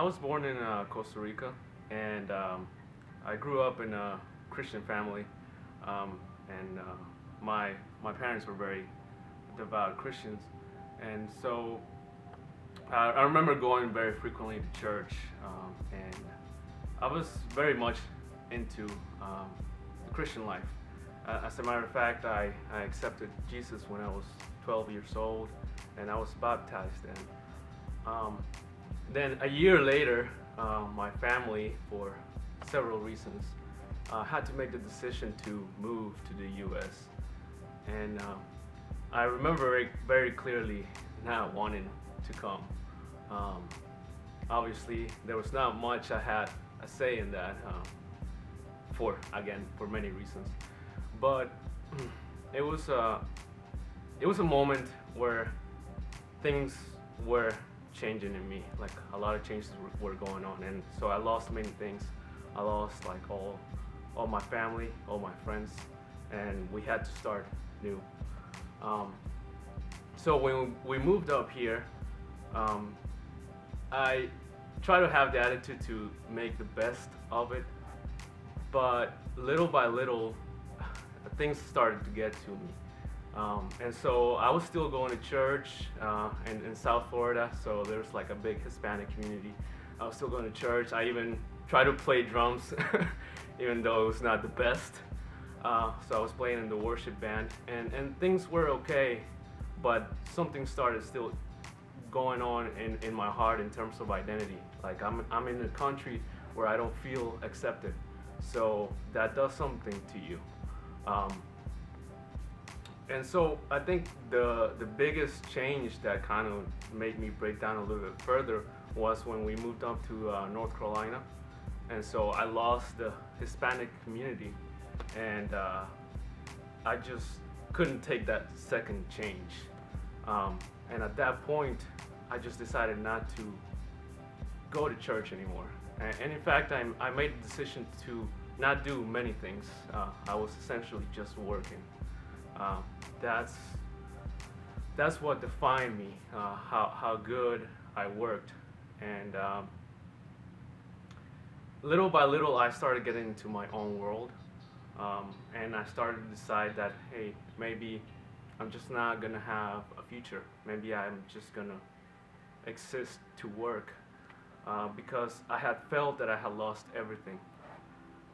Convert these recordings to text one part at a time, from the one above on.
was born in Costa Rica, and I grew up in a Christian family, and my parents were very devout Christians, and so I remember going very frequently to church, and I was very much into the Christian life. As a matter of fact, I accepted Jesus when I was 12 years old, and I was baptized then. Then a year later, my family, for several reasons, had to make the decision to move to the U.S. And I remember very clearly not wanting to come. Obviously, there was not much I had a say in that, for many reasons. But it was a moment where things were changing in me. Like a lot of changes were going on, and so I lost many things. I lost like all my family, all my friends, and we had to start new. So when we moved up here, I try to have the attitude to make the best of it, but little by little, things started to get to me. And so I was still going to church in South Florida, so there's like a big Hispanic community. I was still going to church. I even tried to play drums, even though it was not the best. So I was playing in the worship band, and things were okay, but something started still going on in my heart in terms of identity. Like I'm in a country where I don't feel accepted, so that does something to you. And so I think the biggest change that kind of made me break down a little bit further was when we moved up to North Carolina, and so I lost the Hispanic community, and I just couldn't take that second change. And at that point, I just decided not to go to church anymore. And in fact, I made the decision to not do many things. I was essentially just working. That's what defined me, how good I worked. And little by little, I started getting into my own world. And I started to decide that, hey, maybe I'm just not gonna have a future. Maybe I'm just gonna exist to work, because I had felt that I had lost everything.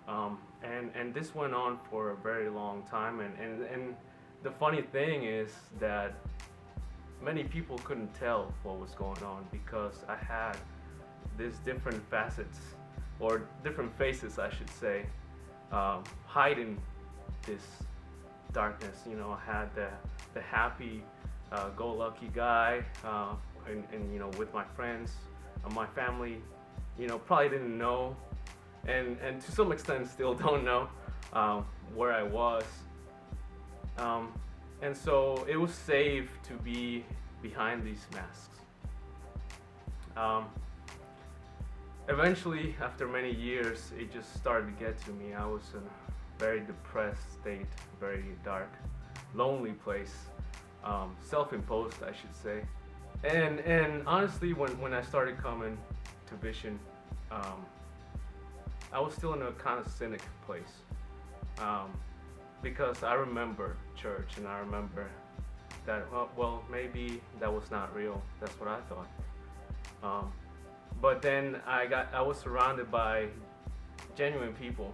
And this went on for a very long time, and the funny thing is that many people couldn't tell what was going on because I had these different facets, or different faces I should say, hiding this darkness. You know, I had the happy, go-lucky guy, and you know, with my friends, my family, you know, probably didn't know, and to some extent still don't know where I was. And so it was safe to be behind these masks. Eventually, after many years, it just started to get to me. I was in a very depressed state, very dark, lonely place, self-imposed, I should say. And honestly, when I started coming to Vision, I was still in a kind of cynic place, because I remember church, and I remember that well, maybe that was not real. That's what I thought. But then I was surrounded by genuine people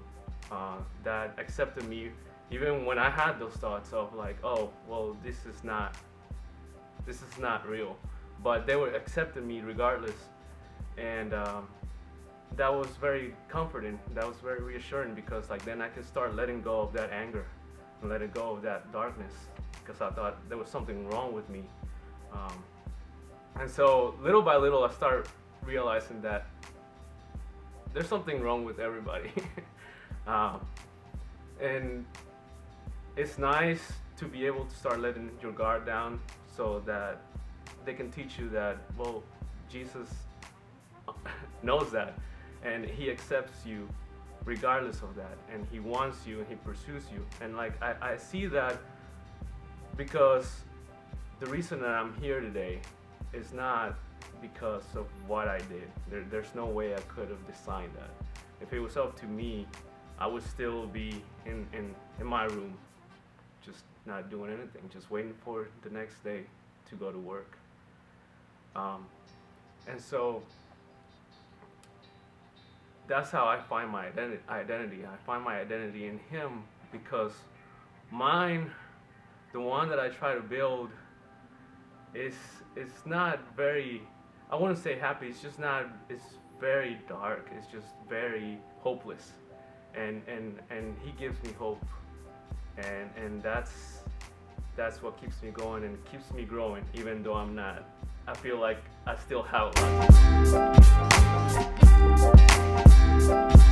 that accepted me, even when I had those thoughts of like, oh, well, this is not real. But they were accepting me regardless, and that was very comforting. That was very reassuring, because like then I could start letting go of that anger and letting go of that darkness, because I thought there was something wrong with me. And so little by little, I started realizing that there's something wrong with everybody. And it's nice to be able to start letting your guard down, so that they can teach you that, well, Jesus knows that, and he accepts you regardless of that, and he wants you and he pursues you. And like I see that, because the reason that I'm here today is not because of what I did. There's no way I could have designed that. If it was up to me, I would still be in my room, just not doing anything, just waiting for the next day to go to work. And so that's how I find my identity. I find my identity in him because mine, the one that I try to build, is it's not very, I wouldn't say happy, it's just not, it's very dark, it's just very hopeless. And he gives me hope. And that's what keeps me going and keeps me growing, even though I'm not. I feel like I still have a lot.